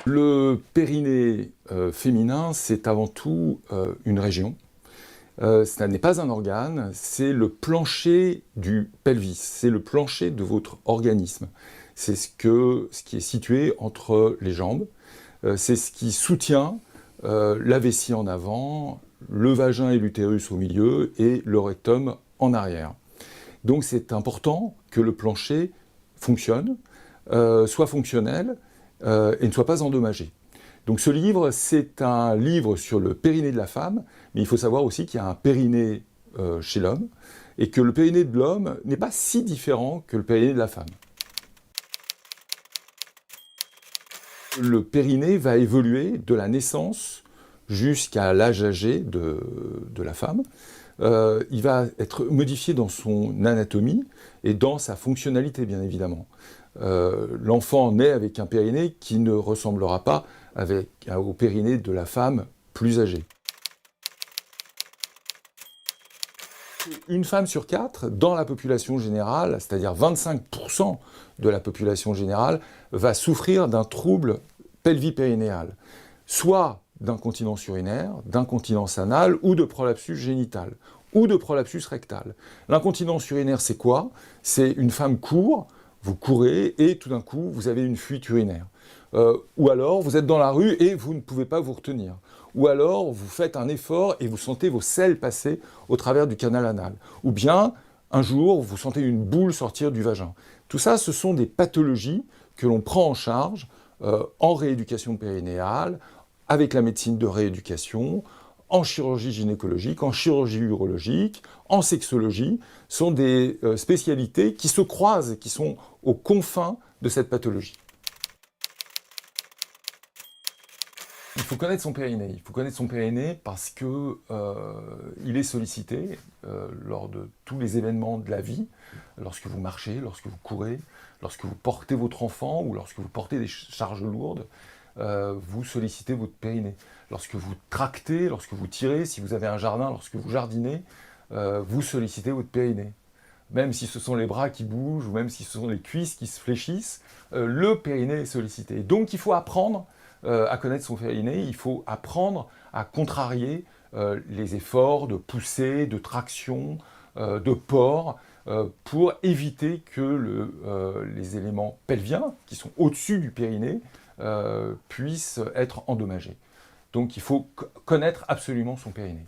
Le périnée féminin, c'est avant tout une région. Ça n'est pas un organe, c'est le plancher du pelvis, c'est le plancher de votre organisme. C'est ce qui est situé entre les jambes, c'est ce qui soutient la vessie en avant, le vagin et l'utérus au milieu et le rectum en arrière. Donc c'est important que le plancher fonctionne, soit fonctionnel et ne soit pas endommagé. Donc ce livre, c'est un livre sur le périnée de la femme, mais il faut savoir aussi qu'il y a un périnée chez l'homme, et que le périnée de l'homme n'est pas si différent que le périnée de la femme. Le périnée va évoluer de la naissance jusqu'à l'âge âgé de la femme. Il va être modifié dans son anatomie et dans sa fonctionnalité, bien évidemment. L'enfant naît avec un périnée qui ne ressemblera pas au périnée de la femme plus âgée. Une femme sur 4, dans la population générale, c'est-à-dire 25% de la population générale, va souffrir d'un trouble pelvipérinéal, soit d'incontinence urinaire, d'incontinence anale ou de prolapsus génital, ou de prolapsus rectal. L'incontinence urinaire, c'est quoi? C'est une femme court, vous courez et tout d'un coup, vous avez une fuite urinaire. Ou alors, vous êtes dans la rue et vous ne pouvez pas vous retenir. Ou alors, vous faites un effort et vous sentez vos selles passer au travers du canal anal. Ou bien, un jour, vous sentez une boule sortir du vagin. Tout ça, ce sont des pathologies que l'on prend en charge en rééducation périnéale, avec la médecine de rééducation, en chirurgie gynécologique, en chirurgie urologique, en sexologie, sont des spécialités qui se croisent et qui sont aux confins de cette pathologie. Il faut connaître son périnée. Il faut connaître son périnée parce que il est sollicité lors de tous les événements de la vie, lorsque vous marchez, lorsque vous courez, lorsque vous portez votre enfant ou lorsque vous portez des charges lourdes. Vous sollicitez votre périnée. Lorsque vous tractez, lorsque vous tirez, si vous avez un jardin, lorsque vous jardinez, vous sollicitez votre périnée. Même si ce sont les bras qui bougent ou même si ce sont les cuisses qui se fléchissent, le périnée est sollicité. Donc il faut apprendre à connaître son périnée, il faut apprendre à contrarier les efforts de poussée, de traction, de port, pour éviter que les éléments pelviens, qui sont au-dessus du périnée, puissent être endommagés. Donc il faut connaître absolument son périnée.